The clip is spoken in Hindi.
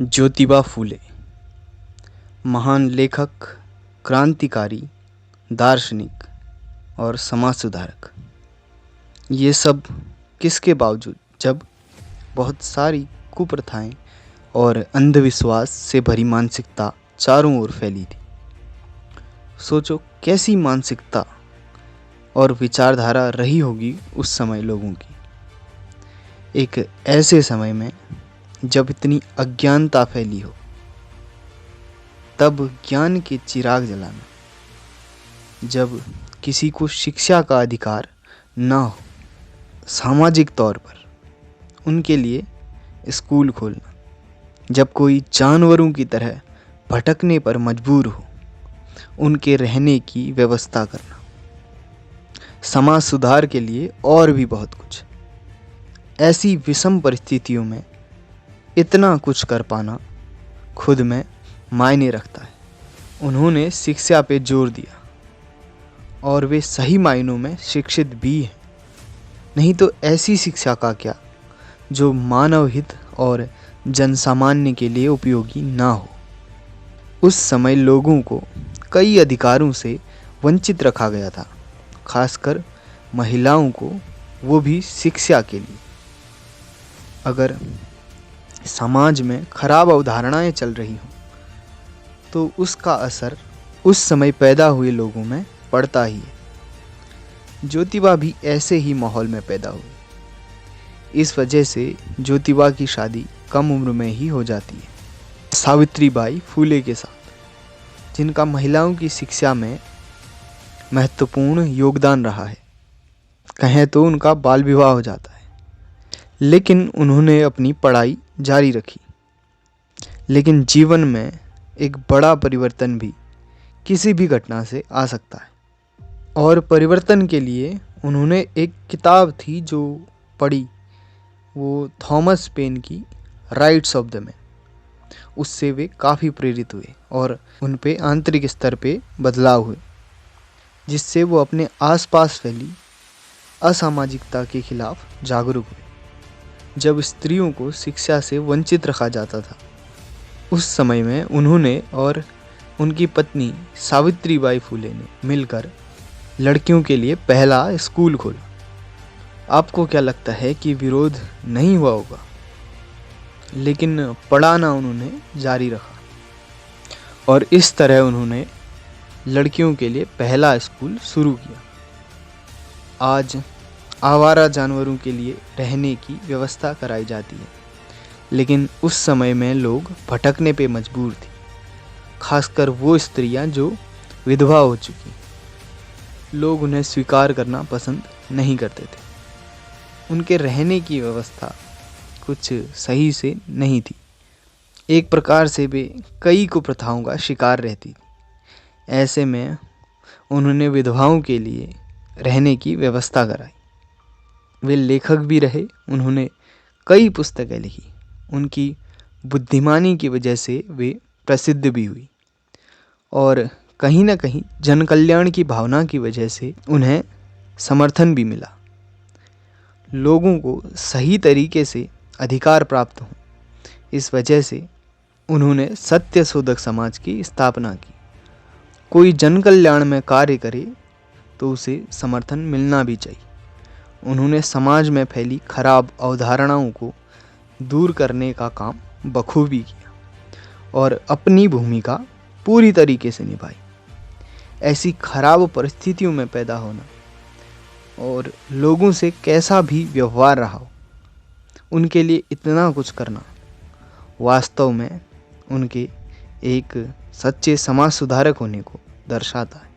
ज्योतिबा फूले महान लेखक, क्रांतिकारी, दार्शनिक और समाज सुधारक। ये सब किसके बावजूद, जब बहुत सारी कुप्रथाएं और अंधविश्वास से भरी मानसिकता चारों ओर फैली थी। सोचो कैसी मानसिकता और विचारधारा रही होगी उस समय लोगों की। एक ऐसे समय में जब इतनी अज्ञानता फैली हो, तब ज्ञान के चिराग जलाना, जब किसी को शिक्षा का अधिकार ना हो, सामाजिक तौर पर उनके लिए स्कूल खोलना, जब कोई जानवरों की तरह भटकने पर मजबूर हो, उनके रहने की व्यवस्था करना, समाज सुधार के लिए और भी बहुत कुछ। ऐसी विषम परिस्थितियों में इतना कुछ कर पाना खुद में मायने रखता है। उन्होंने शिक्षा पे जोर दिया और वे सही मायनों में शिक्षित भी हैं। नहीं तो ऐसी शिक्षा का क्या जो मानव हित और जनसामान्य के लिए उपयोगी ना हो। उस समय लोगों को कई अधिकारों से वंचित रखा गया था, खासकर महिलाओं को, वो भी शिक्षा के लिए। अगर समाज में खराब अवधारणाएं चल रही हों तो उसका असर उस समय पैदा हुए लोगों में पड़ता ही है। ज्योतिबा भी ऐसे ही माहौल में पैदा हुई। इस वजह से ज्योतिबा की शादी कम उम्र में ही हो जाती है सावित्रीबाई फूले के साथ, जिनका महिलाओं की शिक्षा में महत्वपूर्ण योगदान रहा है। कहें तो उनका बाल विवाह हो जाता है, लेकिन उन्होंने अपनी पढ़ाई जारी रखी। लेकिन जीवन में एक बड़ा परिवर्तन भी किसी भी घटना से आ सकता है, और परिवर्तन के लिए उन्होंने एक किताब थी जो पढ़ी, वो थॉमस पेन की राइट्स ऑफ द मैन। उससे वे काफ़ी प्रेरित हुए और उन पे आंतरिक स्तर पे बदलाव हुए, जिससे वो अपने आसपास फैली असामाजिकता के खिलाफ जागरूक हुए। जब स्त्रियों को शिक्षा से वंचित रखा जाता था, उस समय में उन्होंने और उनकी पत्नी सावित्रीबाई फूले ने मिलकर लड़कियों के लिए पहला स्कूल खोला। आपको क्या लगता है कि विरोध नहीं हुआ होगा? लेकिन पढ़ाना उन्होंने जारी रखा और इस तरह उन्होंने लड़कियों के लिए पहला स्कूल शुरू किया। आज आवारा जानवरों के लिए रहने की व्यवस्था कराई जाती है, लेकिन उस समय में लोग भटकने पे मजबूर थी, खासकर वो स्त्रियां जो विधवा हो चुकी। लोग उन्हें स्वीकार करना पसंद नहीं करते थे। उनके रहने की व्यवस्था कुछ सही से नहीं थी। एक प्रकार से वे कई कुप्रथाओं का शिकार रहती थी। ऐसे में उन्होंने विधवाओं के लिए रहने की व्यवस्था कराई। वे लेखक भी रहे, उन्होंने कई पुस्तकें लिखी। उनकी बुद्धिमानी की वजह से वे प्रसिद्ध भी हुई, और कहीं ना कहीं जन कल्याण की भावना की वजह से उन्हें समर्थन भी मिला। लोगों को सही तरीके से अधिकार प्राप्त हो, इस वजह से उन्होंने सत्य शोधक समाज की स्थापना की। कोई जन कल्याण में कार्य करे तो उसे समर्थन मिलना भी चाहिए। उन्होंने समाज में फैली खराब अवधारणाओं को दूर करने का काम बखूबी किया और अपनी भूमिका पूरी तरीके से निभाई। ऐसी खराब परिस्थितियों में पैदा होना और लोगों से कैसा भी व्यवहार रहा हो, उनके लिए इतना कुछ करना वास्तव में उनके एक सच्चे समाज सुधारक होने को दर्शाता है।